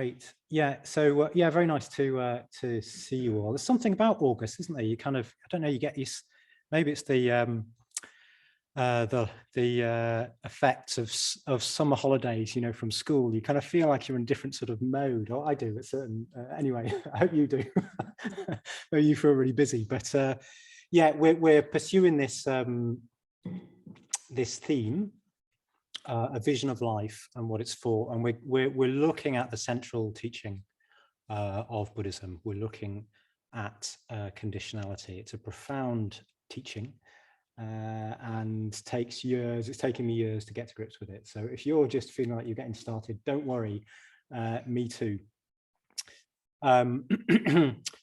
Great. Yeah. So yeah, very nice to see you all. There's something about August, isn't there? You kind of, I don't know, you get these. Maybe it's the effects of summer holidays, you know, from school. You kind of feel like you're in a different sort of mode, or I do at certain. Anyway, I hope you do. Maybe you feel really busy, but yeah, we're pursuing this this theme. A vision of life and what it's for, and we're looking at the central teaching of Buddhism. We're looking at conditionality. It's a profound teaching and takes years. It's taken me years to get to grips with it. So if you're just feeling like you're getting started, don't worry. Me too.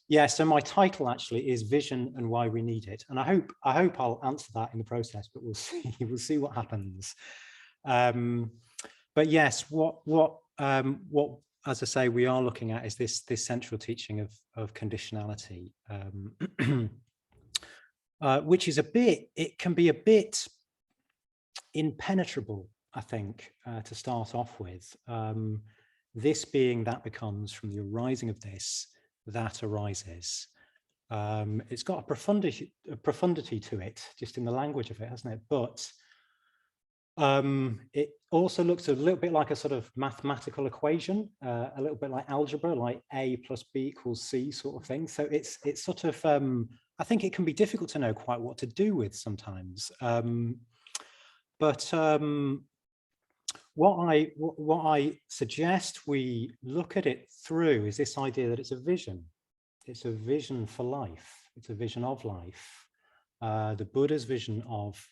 Yeah. So my title actually is "Vision and Why We Need It," and I hope I'll answer that in the process. But we'll see. We'll see what happens. But yes, what as I say, we are looking at is this central teaching of conditionality, which is it can be a bit impenetrable, I think, to start off with. This being that becomes, from the arising of this, that arises. It's got a profundity to it, just in the language of it, hasn't it? But it also looks a little bit like a sort of mathematical equation, a little bit like algebra, like A plus B equals C sort of thing. So it's sort of, I think it can be difficult to know quite what to do with sometimes. But what I suggest we look at it through is this idea that it's a vision. It's a vision for life. It's a vision of life. The Buddha's vision of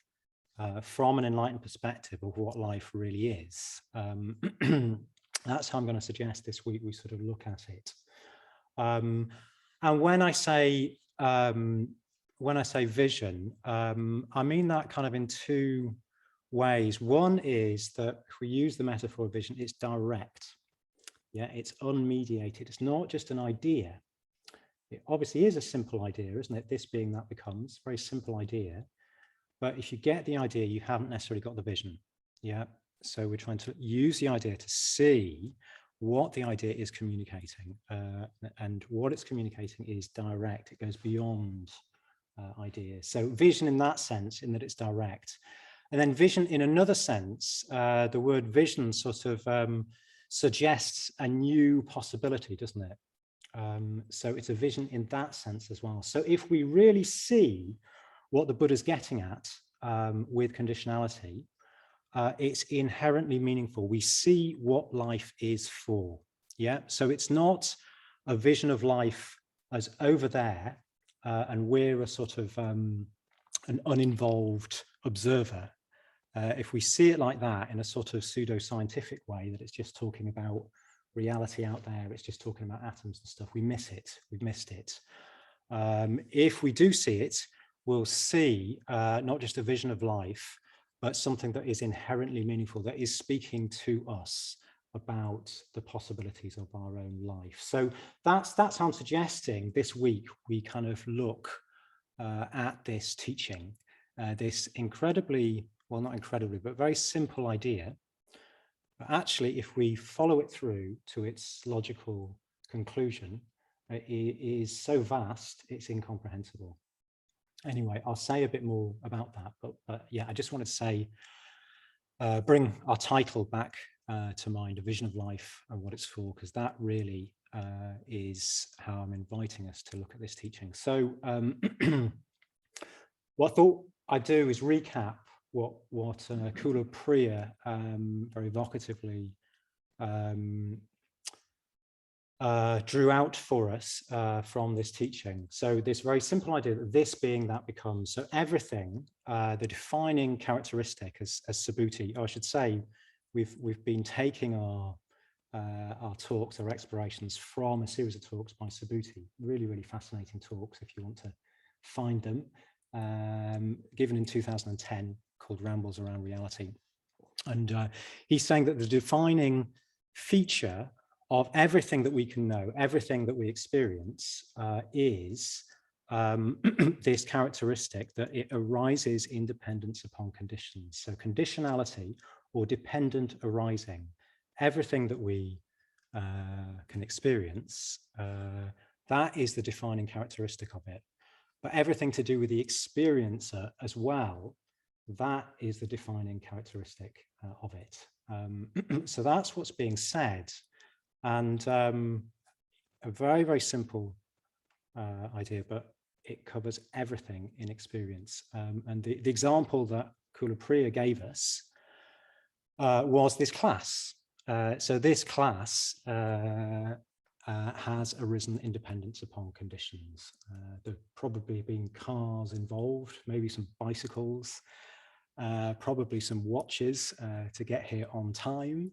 from an enlightened perspective of what life really is. That's how I'm going to suggest this week we sort of look at it. And when I say vision, I mean that kind of in two ways. One is that if we use the metaphor of vision, it's direct. Yeah, it's unmediated. It's not just an idea. It obviously is a simple idea, isn't it? This being that becomes, very simple idea. But if you get the idea, you haven't necessarily got the vision. Yeah. So we're trying to use the idea to see what the idea is communicating. And what it's communicating is direct. It goes beyond ideas. So vision in that sense, in that it's direct. And then vision in another sense, the word vision sort of suggests a new possibility, doesn't it? So it's a vision in that sense as well. So if we really see what the Buddha's getting at with conditionality, it's inherently meaningful. We see what life is for. Yeah. So it's not a vision of life as over there, and we're a sort of an uninvolved observer. If we see it like that in a sort of pseudo-scientific way, that it's just talking about reality out there, it's just talking about atoms and stuff, we miss it. We've missed it. If we do see it, we'll see not just a vision of life, but something that is inherently meaningful, that is speaking to us about the possibilities of our own life. So that's how I'm suggesting this week we kind of look at this teaching, this incredibly, well, not incredibly, but very simple idea. But actually, if we follow it through to its logical conclusion, it is so vast, it's incomprehensible. Anyway, I'll say a bit more about that, but yeah, I just wanted to say, bring our title back to mind, A Vision of Life and what it's for, because that really is how I'm inviting us to look at this teaching. So what I thought I'd do is recap what Kula Priya very evocatively drew out for us from this teaching. So this very simple idea that this being that becomes, so everything, the defining characteristic as Subhuti, I should say, we've been taking our talks, our explorations from a series of talks by Subhuti, really, really fascinating talks if you want to find them, given in 2010 called Rambles Around Reality. And he's saying that the defining feature of everything that we can know, everything that we experience is this characteristic that it arises in dependence upon conditions. So conditionality or dependent arising, everything that we can experience, that is the defining characteristic of it. But everything to do with the experiencer as well, that is the defining characteristic of it. So that's what's being said. And a very, very simple idea, but it covers everything in experience. And the example that Kulapriya gave us was this class. So this class has arisen independence upon conditions. There probably been cars involved, maybe some bicycles, probably some watches to get here on time.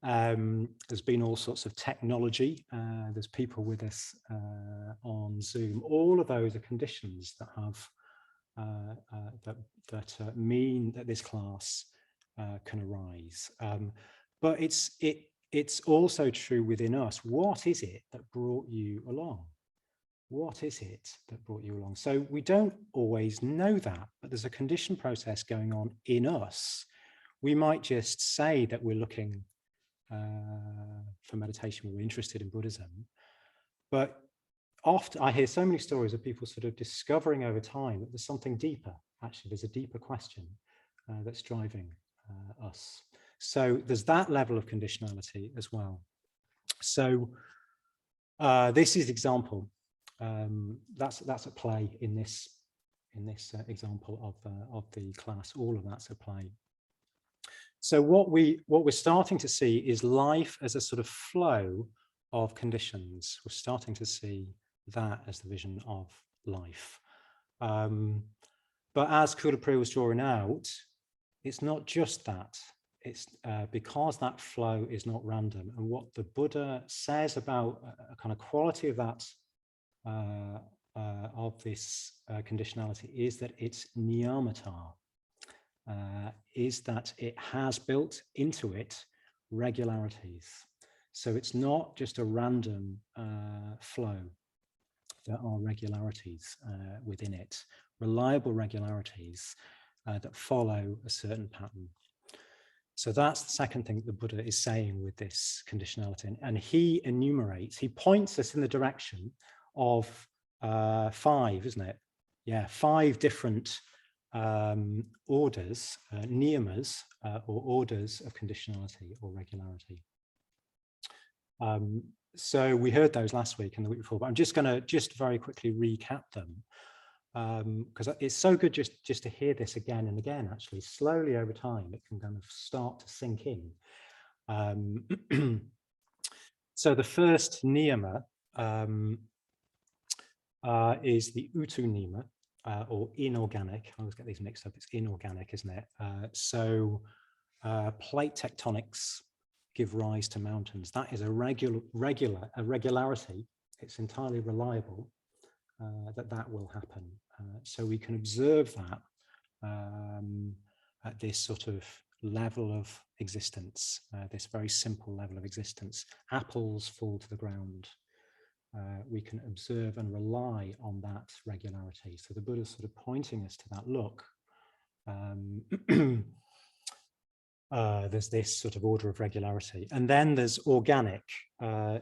There's been all sorts of technology. There's people with us on Zoom. All of those are conditions that have that mean that this class can arise. But it's also true within us. What is it that brought you along? What is it that brought you along? So we don't always know that, but there's a condition process going on in us. We might just say that we're looking for meditation, we're interested in Buddhism, but often I hear so many stories of people sort of discovering over time that there's something deeper. Actually, there's a deeper question that's driving us. So there's that level of conditionality as well. So this is example. That's at play in this example of the class. All of that's at play. So what we're starting to see is life as a sort of flow of conditions. We're starting to see that as the vision of life. But as Kulapriya was drawing out, it's not just that. It's because that flow is not random. And what the Buddha says about a kind of quality of that, of this conditionality, is that it's niyamata, is that it has built into it regularities. So it's not just a random flow. There are regularities within it, reliable regularities that follow a certain pattern. So that's the second thing that the Buddha is saying with this conditionality. And he enumerates, he points us in the direction of 5, isn't it? Yeah, 5 different orders, niyamas, or orders of conditionality or regularity. So we heard those last week and the week before, but I'm just going to very quickly recap them. Because it's so good just to hear this again and again. Actually, slowly over time, it can kind of start to sink in. So the first niyama is the utu niyama, or inorganic. I always get these mixed up. It's inorganic, isn't it? So plate tectonics give rise to mountains. That is a regularity. It's entirely reliable. That will happen. So we can observe that at this sort of level of existence, this very simple level of existence. Apples fall to the ground. We can observe and rely on that regularity. So the Buddha's sort of pointing us to that. Look, there's this sort of order of regularity. And then there's organic.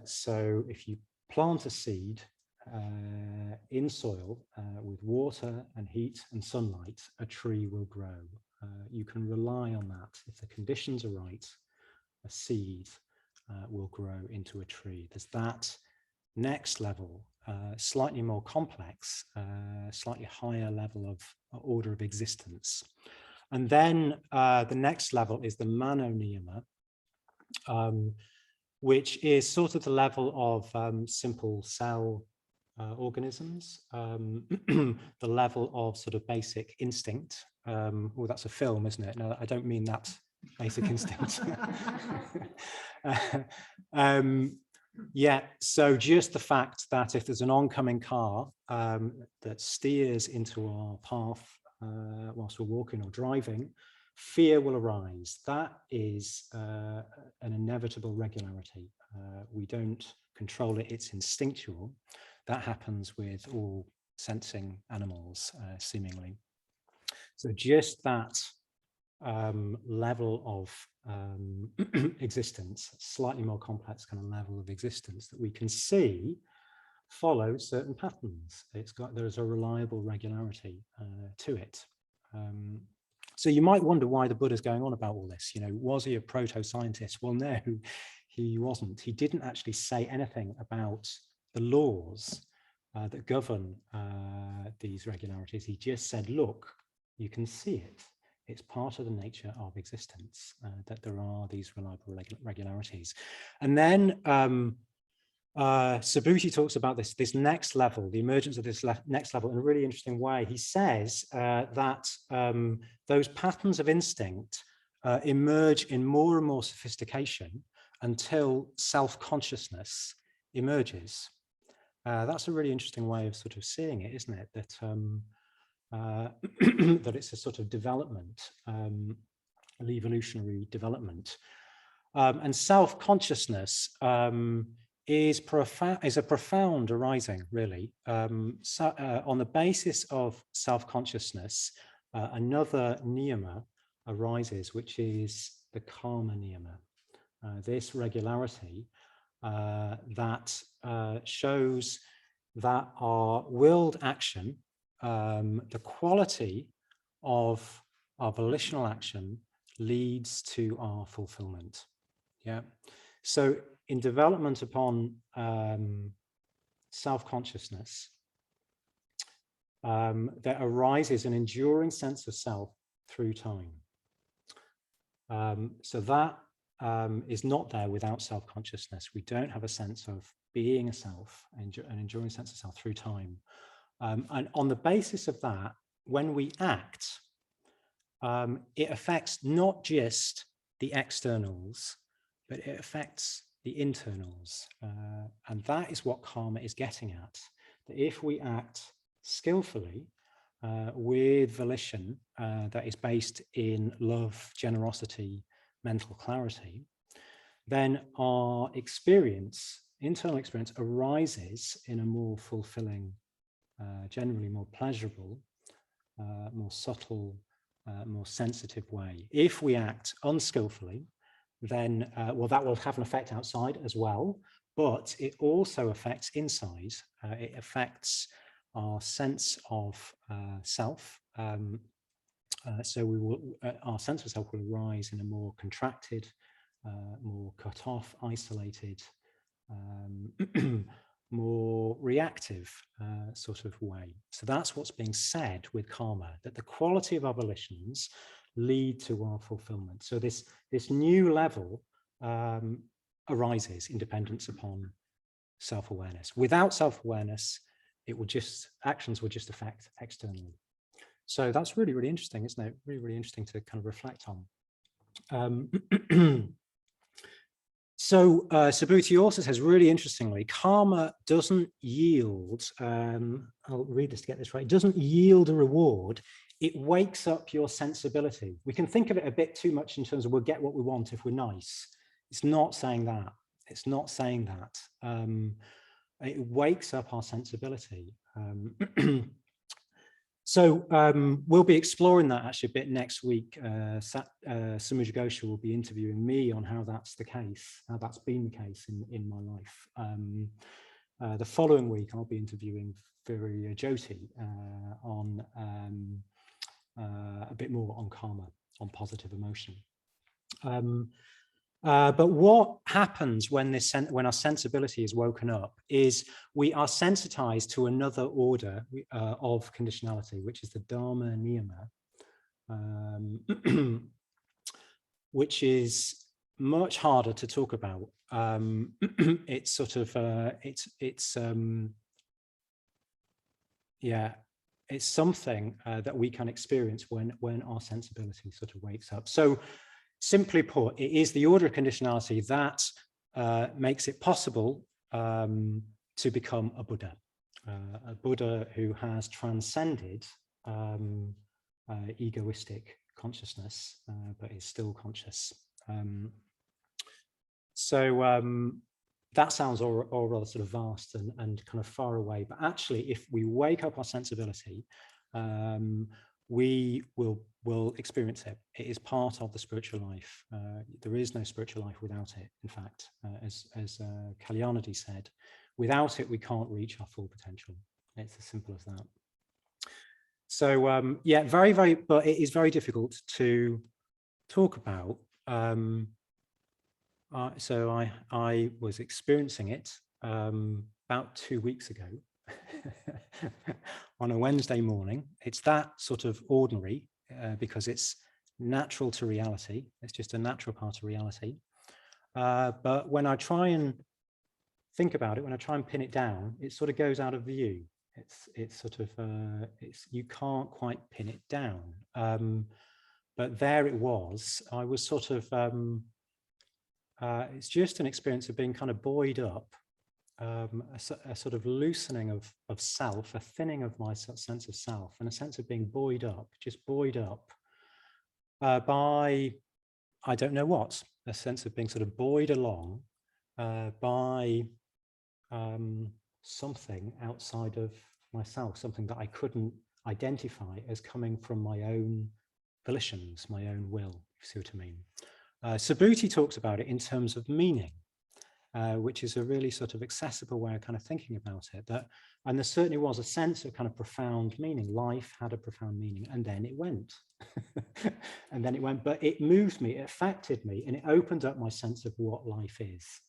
So if you plant a seed, in soil with water and heat and sunlight, a tree will grow. You can rely on that. If the conditions are right, a seed will grow into a tree. There's that next level, slightly more complex, slightly higher level of order of existence. And then the next level is the mano niyama, which is sort of the level of simple cell organisms, the level of sort of basic instinct. Oh, that's a film, isn't it? No, I don't mean that basic instinct. Yeah, so just the fact that if there's an oncoming car that steers into our path whilst we're walking or driving, fear will arise. That is an inevitable regularity. We don't control it, it's instinctual. That happens with all sensing animals, seemingly. So just that level of existence, slightly more complex kind of level of existence that we can see follows certain patterns. There's a reliable regularity to it. So you might wonder why the Buddha's going on about all this. You know, was he a proto-scientist? Well, no, he wasn't. He didn't actually say anything about the laws that govern these regularities. He just said, look, you can see it. It's part of the nature of existence, that there are these reliable regularities. And then Subhuti talks about this next level, the emergence of this next level in a really interesting way. He says that those patterns of instinct emerge in more and more sophistication until self-consciousness emerges. That's a really interesting way of sort of seeing it, isn't it? That that it's a sort of development, an evolutionary development. And self-consciousness is a profound arising, really. On the basis of self-consciousness, another niyama arises, which is the Karma Neoma. This regularity that shows that our willed action, the quality of our volitional action, leads to our fulfillment. Yeah. So in development upon self-consciousness, there arises an enduring sense of self through time. So that is not there without self-consciousness. We don't have a sense of being a self, an enduring sense of self through time. And on the basis of that, when we act, it affects not just the externals, but it affects the internals. And that is what karma is getting at. That if we act skillfully with volition that is based in love, generosity, mental clarity, then our experience, internal experience, arises in a more fulfilling, generally more pleasurable, more subtle, more sensitive way. If we act unskillfully, then, well, that will have an effect outside as well, but it also affects inside. It affects our sense of self. So we will, our sense of self will arise in a more contracted, more cut off, isolated, more reactive sort of way. So that's what's being said with karma, that the quality of our volitions lead to our fulfillment. So this new level arises in dependence upon self-awareness. Without self-awareness, actions will just affect externally. So that's really, really interesting, isn't it? Really, really interesting to kind of reflect on. So Subhuti also says, really interestingly, karma doesn't yield, I'll read this to get this right, it doesn't yield a reward, it wakes up your sensibility. We can think of it a bit too much in terms of we'll get what we want if we're nice. It's not saying that. It's not saying that. It wakes up our sensibility. So we'll be exploring that actually a bit next week. Samudra Ghosh will be interviewing me on how that's the case, how that's been the case in my life. The following week, I'll be interviewing Virya Jyoti on a bit more on karma, on positive emotion. But what happens when our sensibility is woken up is we are sensitized to another order of conditionality, which is the Dharma Neoma, which is much harder to talk about. It's sort of it's something that we can experience when our sensibility sort of wakes up. So simply put, it is the order of conditionality that makes it possible to become a Buddha who has transcended egoistic consciousness, but is still conscious. So that sounds all rather sort of vast and kind of far away, but actually, if we wake up our sensibility, we will experience it. It is part of the spiritual life. There is no spiritual life without it. In fact, as Alienated said, without it, we can't reach our full potential. It's as simple as that. So yeah, but it is very difficult to talk about. So I was experiencing it about 2 weeks ago on a Wednesday morning. It's that sort of ordinary because it's natural to reality. It's just a natural part of reality. But when I try and think about it, when I try and pin it down, it sort of goes out of view. It's sort of you can't quite pin it down. But there it was. I was sort of it's just an experience of being kind of buoyed up, a sort of loosening of self, a thinning of my sense of self, and a sense of being buoyed up, just buoyed up by, I don't know what, a sense of being sort of buoyed along by something outside of myself, something that I couldn't identify as coming from my own volitions, my own will, if you see what I mean. Subhuti talks about it in terms of meaning, which is a really sort of accessible way of kind of thinking about it. And there certainly was a sense of kind of profound meaning. Life had a profound meaning, and then it went. And then it went, but it moved me, it affected me, and it opened up my sense of what life is.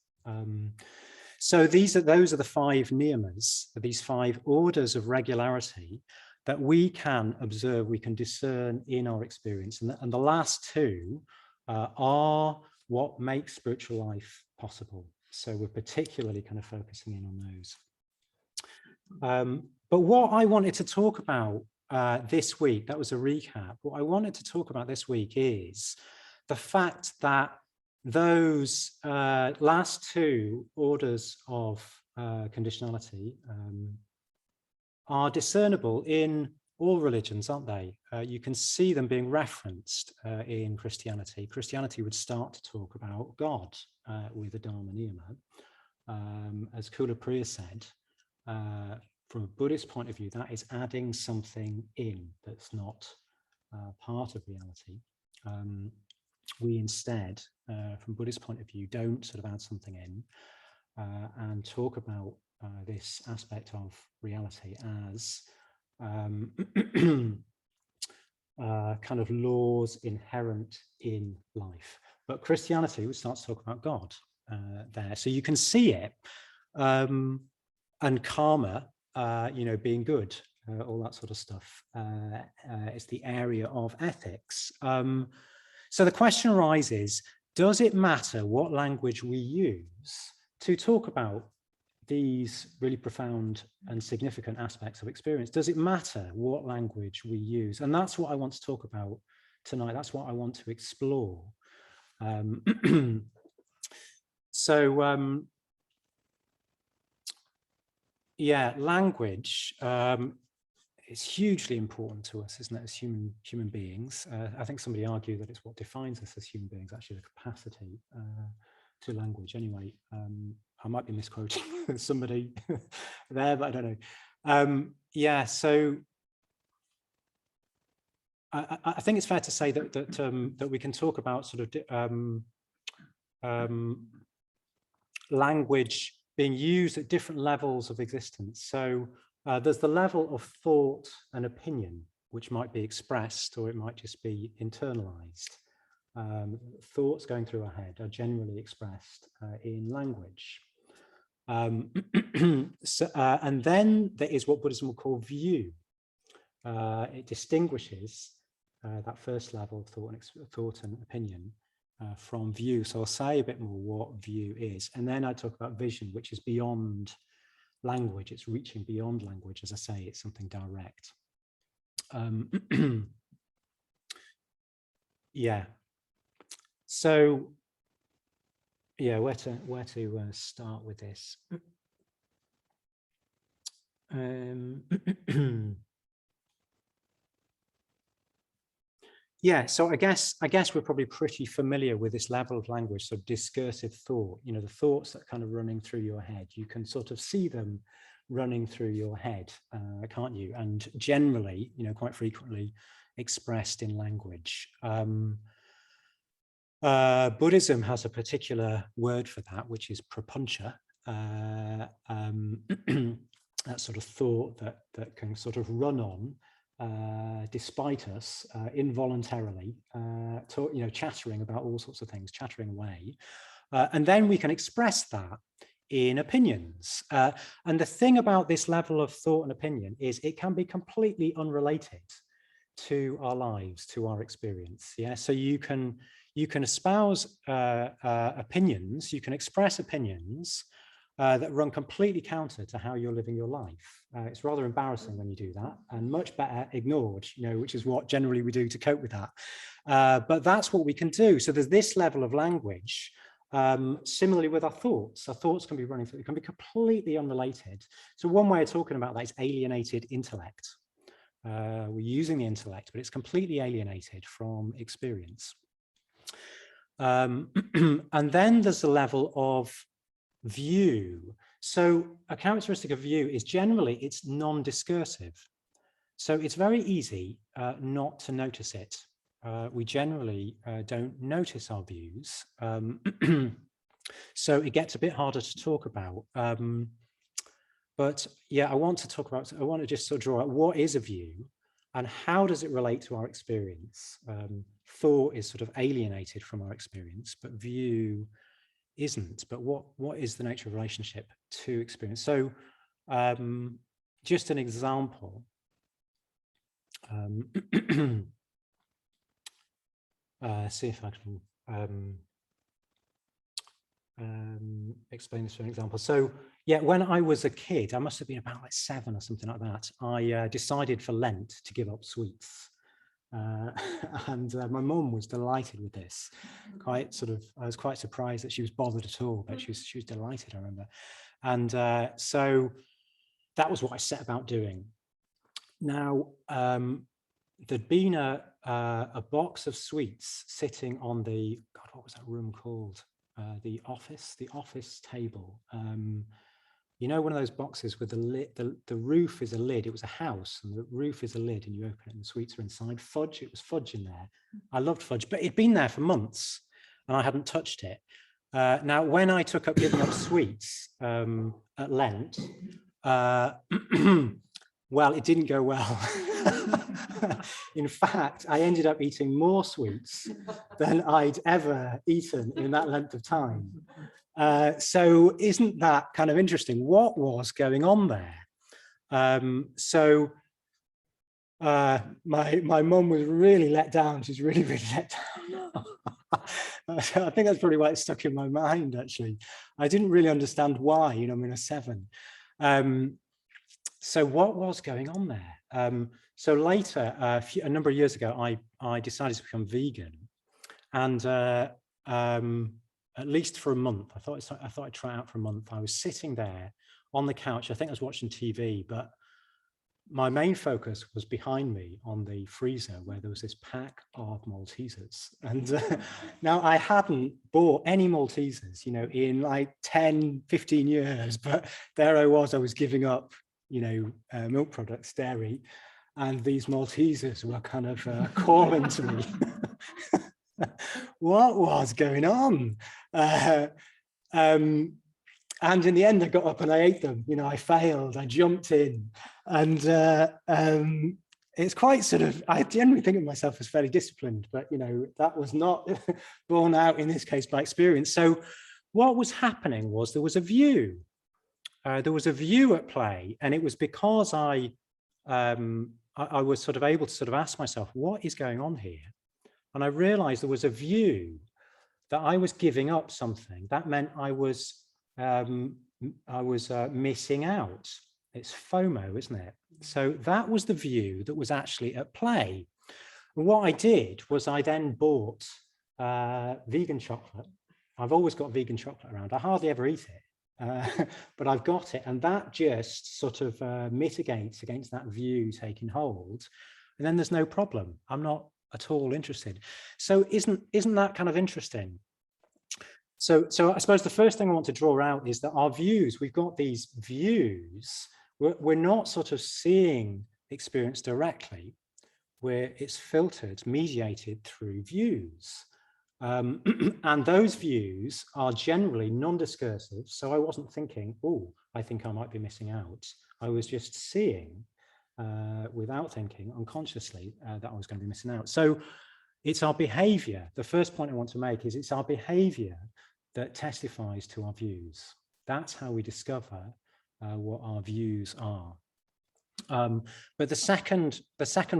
So those are the 5 niyamas, these 5 orders of regularity that we can observe, we can discern in our experience. And the last 2 are what makes spiritual life possible. So we're particularly kind of focusing in on those. But what I wanted to talk about this week, that was a recap. What I wanted to talk about this week is the fact that those last 2 orders of conditionality are discernible in all religions, aren't they? You can see them being referenced in Christianity. Christianity would start to talk about God with the Dharma Neoma. As Kula Priya said, from a Buddhist point of view, that is adding something in that's not part of reality. We instead, from Buddhist point of view, don't sort of add something in and talk about this aspect of reality as kind of laws inherent in life. But Christianity would start to talk about God there. So you can see it, and karma, being good, all that sort of stuff. It's the area of ethics. So the question arises, does it matter what language we use to talk about these really profound and significant aspects of experience? Does it matter what language we use? And that's what I want to talk about tonight. That's what I want to explore. Yeah, language is hugely important to us, isn't it, as human beings? I think somebody argued that it's what defines us as human beings, actually, the capacity to language. Anyway, I might be misquoting somebody there, but I don't know. Yeah, so I think it's fair to say that we can talk about sort of language being used at different levels of existence. So there's the level of thought and opinion, which might be expressed, or it might just be internalized. Thoughts going through our head are generally expressed in language. And then there is what Buddhism will call view. It distinguishes that first level of thought and opinion from view. So I'll say a bit more what view is. And then I talk about vision, which is beyond language. It's reaching beyond language. As I say, it's something direct. Yeah. So, yeah, where to start with this? Yeah, so I guess we're probably pretty familiar with this level of language, so discursive thought, the thoughts that are kind of running through your head. You can sort of see them running through your head, can't you? And generally, quite frequently, expressed in language. Buddhism has a particular word for that, which is prapancha. That sort of thought that can sort of run on despite us involuntarily, chattering about all sorts of things, chattering away. And then we can express that in opinions. And the thing about this level of thought and opinion is it can be completely unrelated to our lives, to our experience. Yeah, so you can espouse opinions, you can express opinions that run completely counter to how you're living your life. It's rather embarrassing when you do that, and much better ignored, which is what generally we do to cope with that. But that's what we can do. So there's this level of language. Similarly with our thoughts can be running through, it can be completely unrelated. So one way of talking about that is alienated intellect. We're using the intellect, but it's completely alienated from experience. And then there's the level of view. So a characteristic of view is generally it's non-discursive. So it's very easy not to notice it. We generally don't notice our views. So it gets a bit harder to talk about. But yeah, I want to just sort of draw out what is a view and how does it relate to our experience. Thought is sort of alienated from our experience, but view isn't. But what is the nature of relationship to experience? So just an example. See if I can explain this for an example. So yeah, when I was a kid, I must have been about like 7 or something like that, I decided for Lent to give up sweets. And my mum was delighted with this. I was quite surprised that she was bothered at all, but she was delighted, I remember. And so that was what I set about doing. Now, there'd been a box of sweets sitting on the, God, what was that room called? The office table. One of those boxes with the lid, the roof is a lid. It was a house and the roof is a lid and you open it and the sweets are inside. Fudge, it was fudge in there. I loved fudge, but it'd been there for months and I hadn't touched it. Now, when I took up giving up sweets at Lent, well, it didn't go well. In fact, I ended up eating more sweets than I'd ever eaten in that length of time. So isn't that kind of interesting? What was going on there? My mum was really let down. She's really, really let down. I think that's probably why it stuck in my mind, actually. I didn't really understand why, I'm in a 7. So what was going on there? So later, a number of years ago, I decided to become vegan. And at least for a month, I thought I'd try it out for a month. I was sitting there on the couch. I think I was watching TV, but my main focus was behind me on the freezer where there was this pack of Maltesers. And now I hadn't bought any Maltesers, in like 10, 15 years, but there I was giving up, milk products, dairy, and these Maltesers were kind of calling to me. What was going on? And in the end, I got up and I ate them. I failed. I jumped in, and it's quite sort of. I generally think of myself as fairly disciplined, but that was not borne out in this case by experience. So, what was happening was there was a view. There was a view at play, and it was because I was sort of able to sort of ask myself, what is going on here? And I realized there was a view that I was giving up something. That meant I was missing out. It's FOMO, isn't it? So that was the view that was actually at play. And what I did was I then bought vegan chocolate. I've always got vegan chocolate around. I hardly ever eat it, but I've got it. And that just sort of mitigates against that view taking hold. And then there's no problem. I'm not at all interested. So isn't that kind of interesting? So I suppose the first thing I want to draw out is that our views, we've got these views, we're not sort of seeing experience directly. where it's filtered, mediated through views. And those views are generally non-discursive. So I wasn't thinking, oh, I think I might be missing out. I was just seeing without thinking unconsciously that I was going to be missing out. So it's our behavior. The first point I want to make is it's our behavior that testifies to our views. That's how we discover what our views are. But the second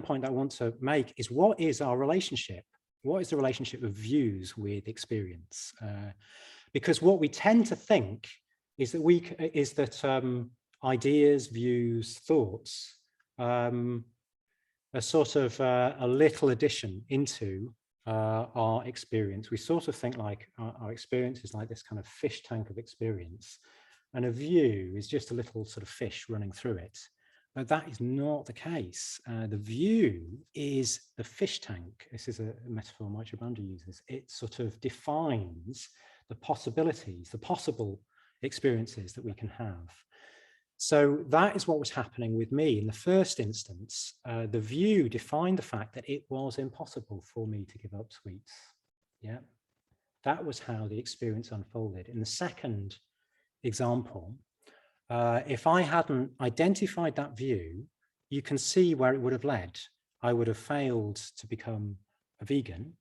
point I want to make is, what is our relationship? What is the relationship of views with experience? Because what we tend to think is that ideas, views, thoughts are sort of a little addition into our experience. We sort of think like our experience is like this kind of fish tank of experience, and a view is just a little sort of fish running through it. But that is not the case. The view is the fish tank. This is a metaphor Maitreya Bandha uses. It sort of defines the possibilities, the possible experiences that we can have. So that is what was happening with me in the first instance. The view defined the fact that it was impossible for me to give up sweets. Yeah, that was how the experience unfolded. In the second example, if I hadn't identified that view, you can see where it would have led. I would have failed to become a vegan.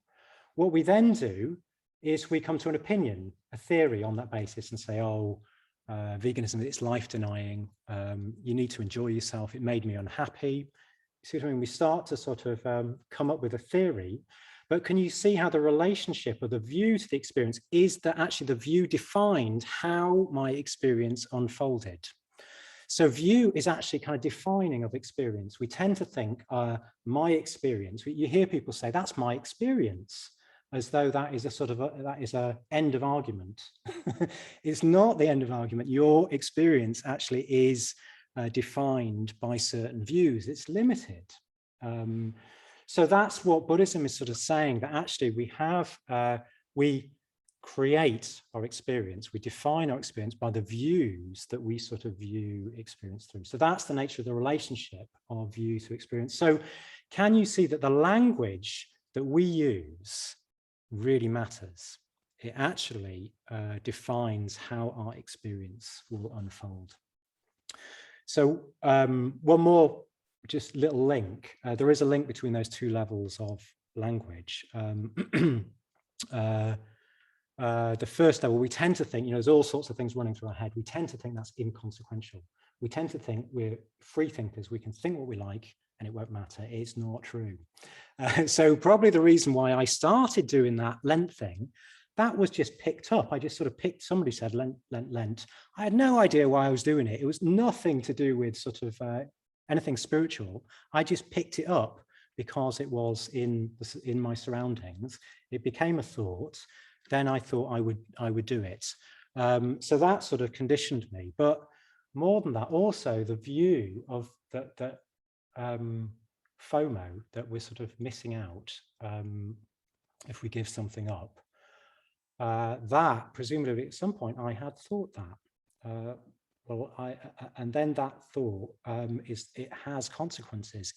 What we then do is we come to an opinion, a theory on that basis, and say, oh, veganism, it's life denying. You need to enjoy yourself. It made me unhappy. See what I mean? We start to sort of come up with a theory. But can you see how the relationship of the view to the experience is that actually the view defined how my experience unfolded? So view is actually kind of defining of experience. We tend to think my experience, you hear people say, that's my experience, as though that is a sort of that is an end of argument. It's not the end of argument. Your experience actually is defined by certain views. It's limited. So that's what Buddhism is sort of saying, that actually we create our experience, we define our experience by the views that we sort of view experience through. So that's the nature of the relationship of view to experience. So can you see that the language that we use really matters? It actually defines how our experience will unfold. So one more just little link. There is a link between those two levels of language. The first level, we tend to think, there's all sorts of things running through our head. We tend to think that's inconsequential. We tend to think we're free thinkers. We can think what we like and it won't matter. It's not true. So probably the reason why I started doing that Lent thing, that was just picked up. I just sort of picked, somebody said Lent, Lent, Lent. I had no idea why I was doing it. It was nothing to do with sort of anything spiritual. I just picked it up because it was in my surroundings. It became a thought. Then I thought I would do it. So that sort of conditioned me. But more than that, also the view of that FOMO, that we're sort of missing out if we give something up. That presumably at some point I had thought that. And then that thought it has consequences.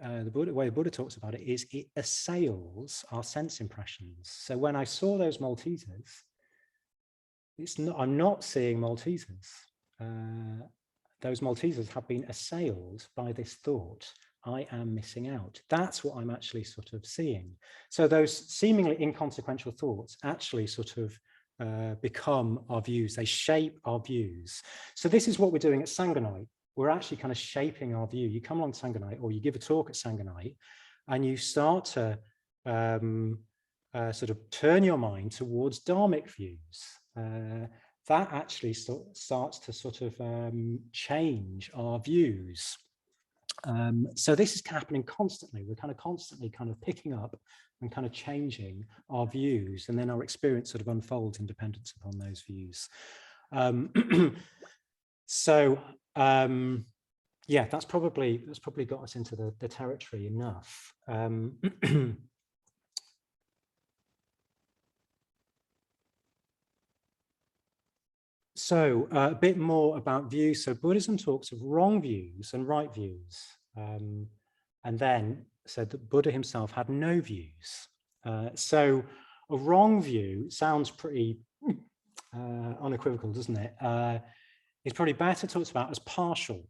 The way Buddha talks about it is it assails our sense impressions. So when I saw those Maltesers, I'm not seeing Maltesers. Those Maltesers have been assailed by this thought. I am missing out. That's what I'm actually sort of seeing. So those seemingly inconsequential thoughts actually sort of become our views. They shape our views. So this is what we're doing at Sangha night. We're actually kind of shaping our view. You come along to Sangha night, or you give a talk at Sangha night, and you start to sort of turn your mind towards dharmic views. That actually starts to sort of change our views. So this is happening constantly. We're kind of constantly kind of picking up and kind of changing our views, and then our experience sort of unfolds in dependence upon those views. Yeah, that's probably got us into the territory enough. So a bit more about views. So Buddhism talks of wrong views and right views. and then said that Buddha himself had no views. So a wrong view sounds pretty unequivocal, doesn't it? It's probably better talked about as partial.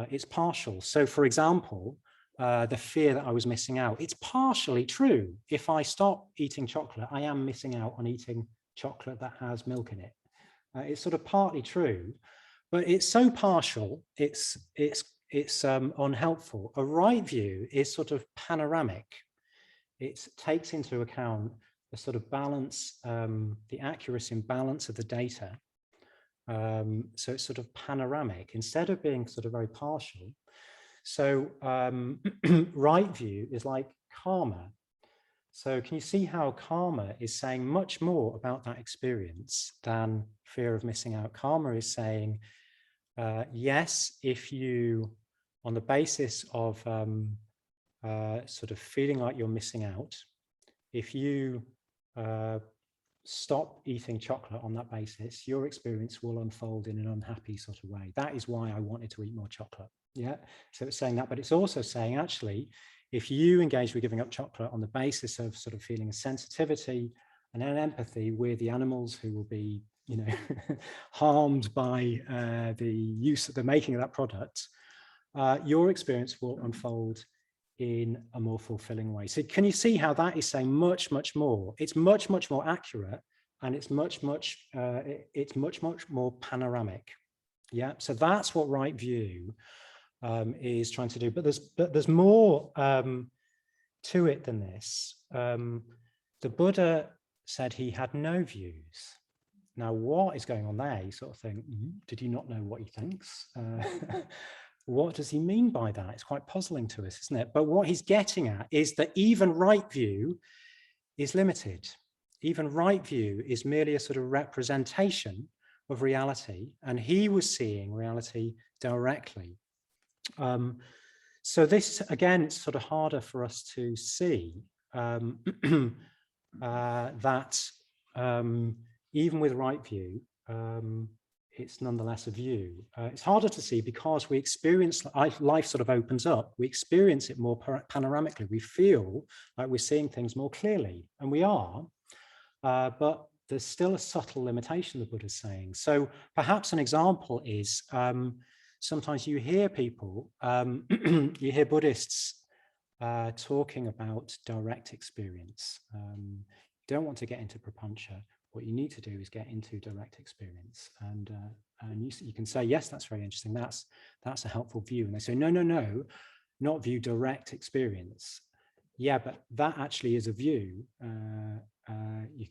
It's partial. So for example, the fear that I was missing out, it's partially true. If I stop eating chocolate, I am missing out on eating chocolate that has milk in it. It's sort of partly true, but it's so partial, it's unhelpful. A right view is sort of panoramic. It takes into account the sort of balance, the accuracy and balance of the data. So it's sort of panoramic instead of being sort of very partial. So right view is like karma. So can you see how karma is saying much more about that experience than fear of missing out? Karma is saying, yes, if you, on the basis of sort of feeling like you're missing out, if you stop eating chocolate on that basis, your experience will unfold in an unhappy sort of way. That is why I wanted to eat more chocolate. Yeah, so it's saying that, but it's also saying, actually, if you engage with giving up chocolate on the basis of sort of feeling a sensitivity and an empathy with the animals who will be, you know, harmed by the use of the making of that product, your experience will unfold in a more fulfilling way. So can you see how that is saying much, much more? It's much, much more accurate, and it's much, much more panoramic. Yeah, so that's what right view is trying to do. But there's more to it than this. The Buddha said he had no views. Now, what is going on there? You sort of think, did you not know what he thinks? What does he mean by that? It's quite puzzling to us, isn't it? But what he's getting at is that even right view is limited. Even right view is merely a sort of representation of reality, and he was seeing reality directly. So this, again, it's sort of harder for us to see that even with right view, it's nonetheless a view. It's harder to see because we experience, life sort of opens up. We experience it more panoramically. We feel like we're seeing things more clearly, and we are, but there's still a subtle limitation, the Buddha's saying. So perhaps an example is, sometimes you hear people, you hear Buddhists talking about direct experience. You don't want to get into prapancha. What you need to do is get into direct experience. And you can say, yes, that's very interesting. That's a helpful view. And they say, no, not view, direct experience. Yeah, but that actually is a view.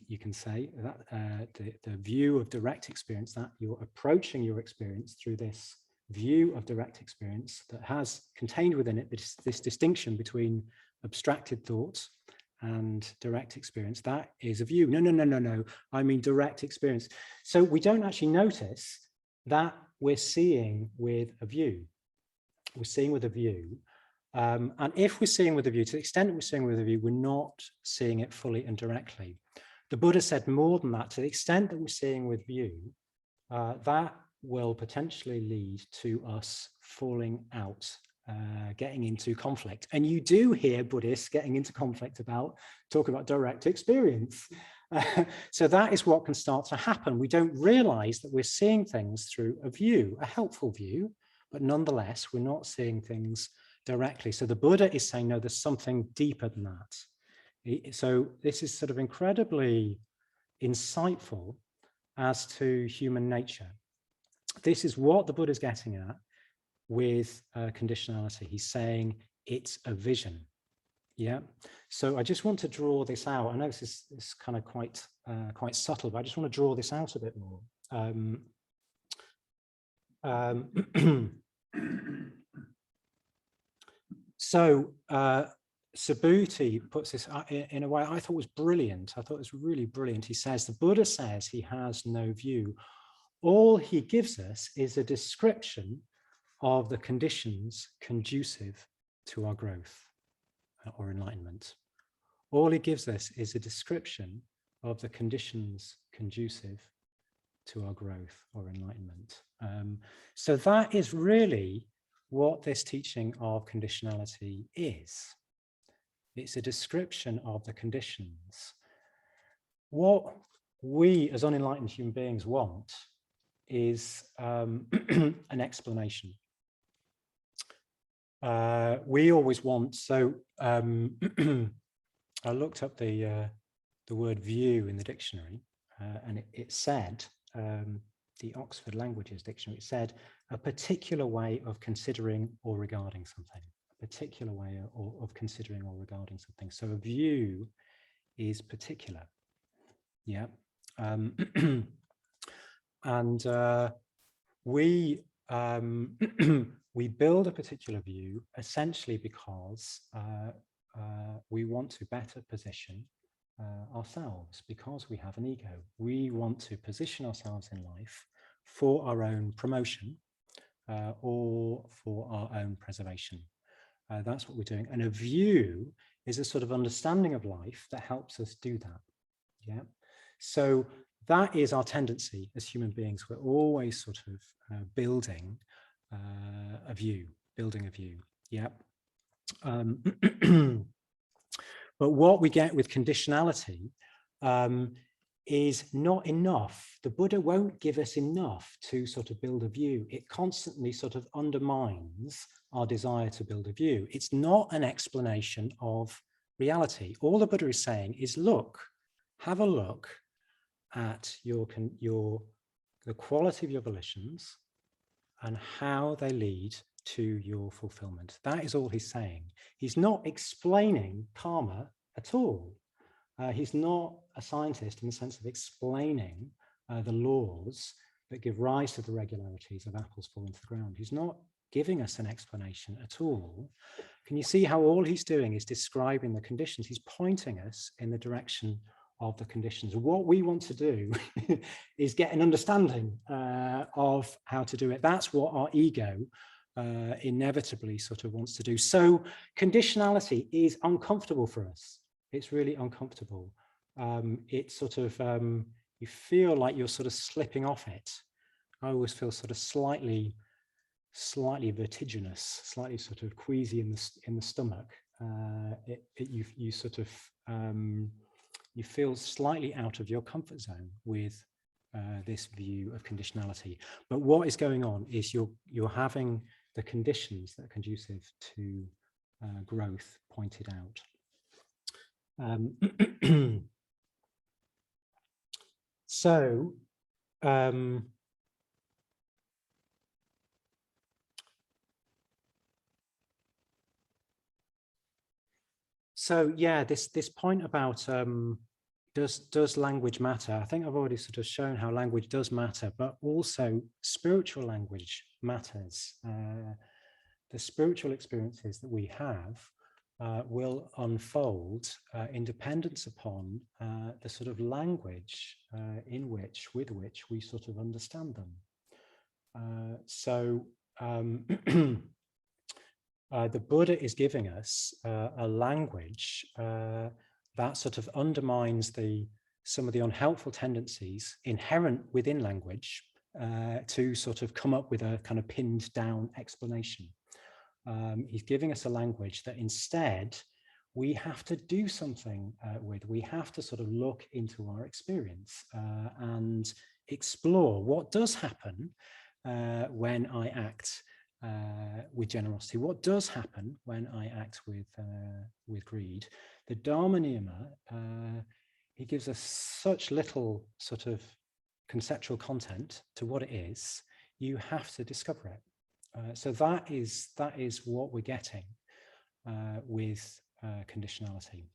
You can say that the view of direct experience, that you're approaching your experience through this view of direct experience that has contained within it this distinction between abstracted thoughts and direct experience. That is a view. No, I mean direct experience. So we don't actually notice that we're seeing with a view. We're seeing with a view. And if we're seeing with a view, to the extent that we're seeing with a view, we're not seeing it fully and directly. The Buddha said more than that. To the extent that we're seeing with view, that will potentially lead to us falling out, getting into conflict. And you do hear Buddhists getting into conflict talking about direct experience. So that is what can start to happen. We don't realize that we're seeing things through a view, a helpful view, but nonetheless, we're not seeing things directly. So the Buddha is saying, no, there's something deeper than that. So this is sort of incredibly insightful as to human nature. This is what the Buddha is getting at with conditionality. He's saying it's a vision. Yeah. So I just want to draw this out. I know this is kind of quite subtle, but I just want to draw this out a bit more. So Subhuti puts this in a way I thought was brilliant. I thought it was really brilliant. He says, the Buddha says he has no view. All he gives us is a description of the conditions conducive to our growth or enlightenment. All he gives us is a description of the conditions conducive to our growth or enlightenment. So that is really what this teaching of conditionality is. It's a description of the conditions. What we as unenlightened human beings want is an explanation. We always want, so I looked up the word view in the dictionary, and it said, the Oxford Languages Dictionary, it said a particular way of considering or regarding something, a particular way of considering or regarding something. So a view is particular, yeah. And we we build a particular view essentially because we want to better position ourselves, because we have an ego. We want to position ourselves in life for our own promotion or for our own preservation. That's what we're doing. And a view is a sort of understanding of life that helps us do that. Yeah. So that is our tendency as human beings. We're always sort of building a view, Yeah. But what we get with conditionality is not enough. The Buddha won't give us enough to sort of build a view. It constantly sort of undermines our desire to build a view. It's not an explanation of reality. All the Buddha is saying is, look, have a look at the quality of your volitions and how they lead to your fulfillment. That is all he's saying. He's not explaining karma at all. He's not a scientist in the sense of explaining the laws that give rise to the regularities of apples falling to the ground. He's not giving us an explanation at all. Can you see how all he's doing is describing the conditions? He's pointing us in the direction of the conditions. What we want to do is get an understanding of how to do it. That's what our ego inevitably sort of wants to do. So conditionality is uncomfortable for us. It's really uncomfortable. It's sort of, you feel like you're sort of slipping off it. I always feel sort of slightly vertiginous, slightly sort of queasy in the stomach. You sort of, you feel slightly out of your comfort zone with this view of conditionality. But what is going on is you're having the conditions that are conducive to growth pointed out. So yeah, this point about does language matter? I think I've already sort of shown how language does matter, but also spiritual language matters. The spiritual experiences that we have will unfold in dependence upon the sort of language with which we sort of understand them. The Buddha is giving us a language that sort of undermines some of the unhelpful tendencies inherent within language to sort of come up with a kind of pinned down explanation. He's giving us a language that instead we have to do something with. We have to sort of look into our experience and explore what does happen when I act with generosity. What does happen when I act with greed? The Dharma Neoma, he gives us such little sort of conceptual content to what it is. You have to discover it. So that is what we're getting with conditionality.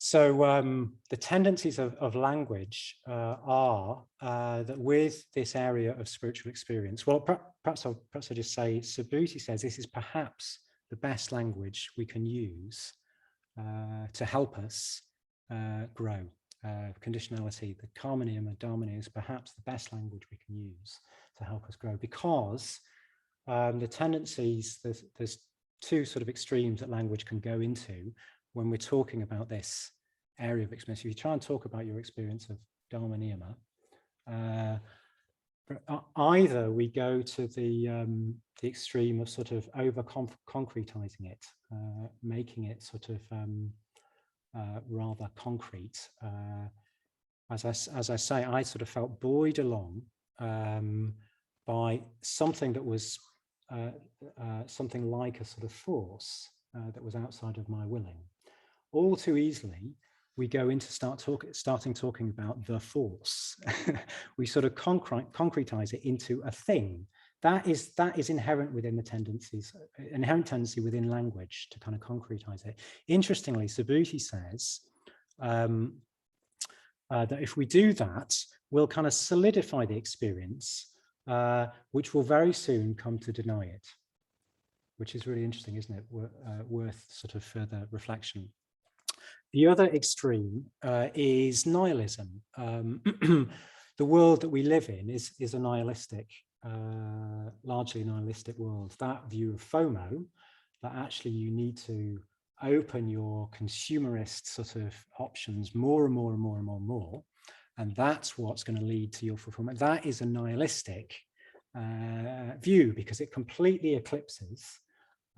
So the tendencies of language are that with this area of spiritual experience, well, perhaps I'll just say, Subhuti says this is perhaps the best language we can use to help us grow. Conditionality, the Karma Neoma, Dharma Neoma is perhaps the best language we can use to help us grow, because the tendencies, there's two sort of extremes that language can go into when we're talking about this area of experience. If you try and talk about your experience of Dharma Neoma, either we go to the extreme of sort of over concretizing it, making it sort of rather concrete. As I say, I sort of felt buoyed along by something that was something like a sort of force that was outside of my willing. All too easily, we go into starting talking about the force. We sort of concretize it into a thing. That is inherent within the inherent tendency within language to kind of concretize it. Interestingly, Subhuti says that if we do that, we'll kind of solidify the experience, which will very soon come to deny it, which is really interesting, isn't it? Worth sort of further reflection. The other extreme is nihilism. The world that we live in is a nihilistic, largely nihilistic world. That view of FOMO, that actually you need to open your consumerist sort of options more and more and more and more and more, and that's what's going to lead to your fulfillment. That is a nihilistic view, because it completely eclipses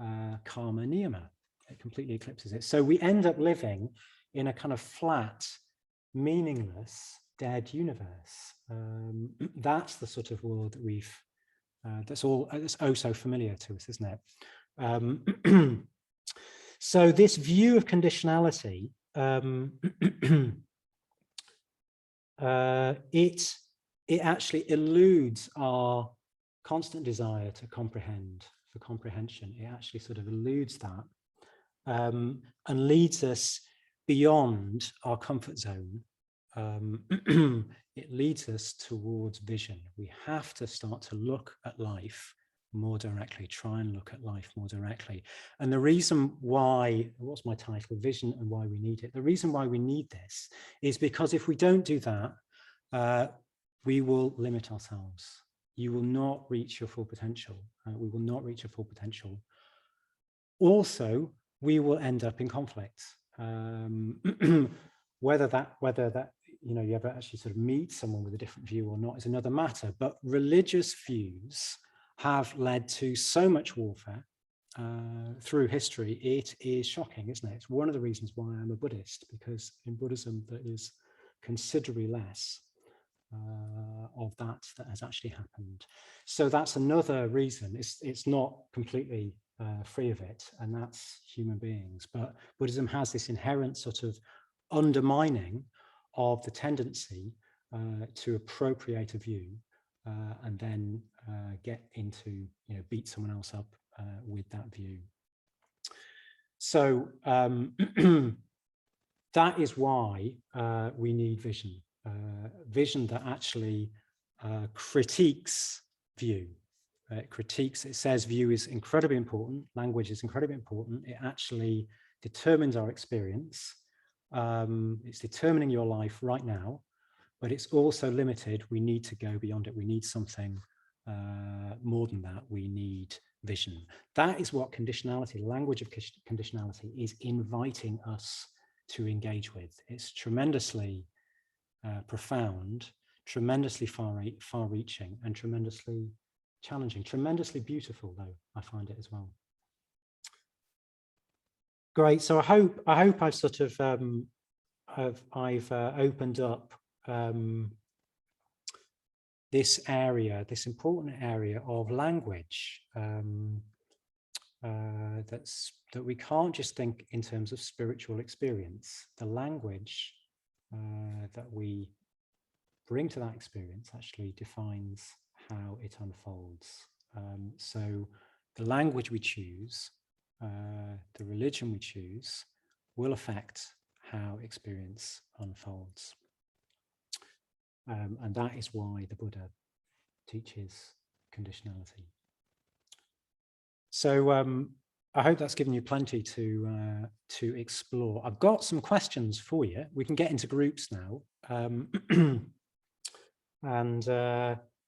Dharma Neoma. It completely eclipses it. So we end up living in a kind of flat, meaningless, dead universe. That's the sort of world that we've, that's oh so familiar to us, isn't it? So this view of conditionality, it actually eludes our constant desire to comprehend, for comprehension. It actually sort of eludes that. And leads us beyond our comfort zone. It leads us towards vision. We have to start to look at life more directly, try and look at life more directly. And the reason why, what's my title? Vision and why we need it. The reason why we need this is because if we don't do that, we will limit ourselves. You will not reach your full potential. We will not reach your full potential. Also, we will end up in conflict. Whether that you ever actually sort of meet someone with a different view or not is another matter. But religious views have led to so much warfare through history. It is shocking, isn't it? It's one of the reasons why I'm a Buddhist, because in Buddhism there is considerably less of that has actually happened. So that's another reason. It's not completely free of it, and that's human beings. But Buddhism has this inherent sort of undermining of the tendency to appropriate a view and then get into, beat someone else up with that view. So that is why we need vision. Vision that actually critiques view. It says view is incredibly important, language is incredibly important. It actually determines our experience. It's determining your life right now, but it's also limited. We need to go beyond it. We need something more than that. We need vision. That is what conditionality, the language of conditionality, is inviting us to engage with. It's tremendously profound, tremendously far-reaching, and tremendously challenging, tremendously beautiful, though, I find it as well. Great. So I hope I've sort of I've opened up this area, this important area of language, that we can't just think in terms of spiritual experience. The language that we bring to that experience actually defines how it unfolds. So the language we choose, the religion we choose, will affect how experience unfolds. And that is why the Buddha teaches conditionality. So I hope that's given you plenty to explore. I've got some questions for you. We can get into groups now. And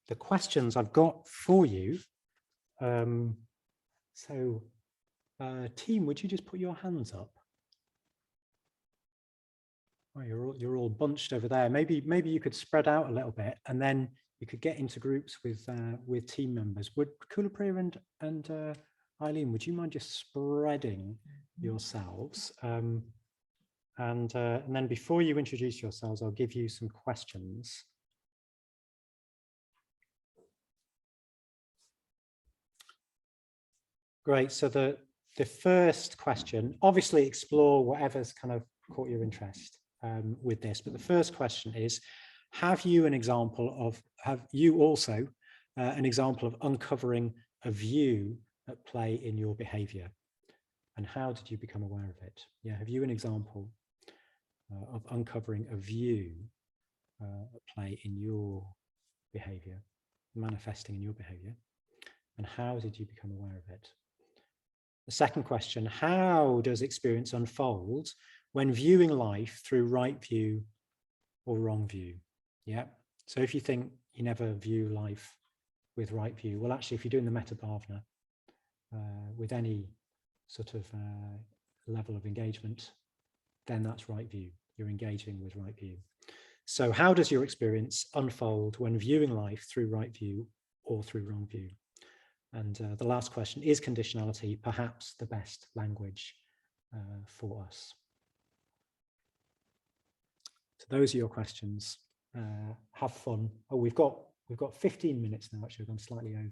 the questions I've got for you. Team, would you just put your hands up? Oh, you're all bunched over there. Maybe you could spread out a little bit, and then You could get into groups with team members. Would Kulapriya and Eileen, would you mind just spreading yourselves? And then before you introduce yourselves, I'll give you some questions. Great. So the first question, obviously explore whatever's kind of caught your interest with this. But the first question is, have you an example of uncovering a view at play in your behavior? And how did you become aware of it? Yeah, have you an example of uncovering a view at play in your behavior, manifesting in your behavior? And how did you become aware of it? The second question, how does experience unfold when viewing life through right view or wrong view? Yeah. So if you think you never view life with right view, well, actually, if you're doing the metta bhavana with any sort of level of engagement, then that's right view. You're engaging with right view. So how does your experience unfold when viewing life through right view or through wrong view? And the last question, is conditionality perhaps the best language for us? So those are your questions. Have fun. Oh, we've got 15 minutes now, actually. We've gone slightly over.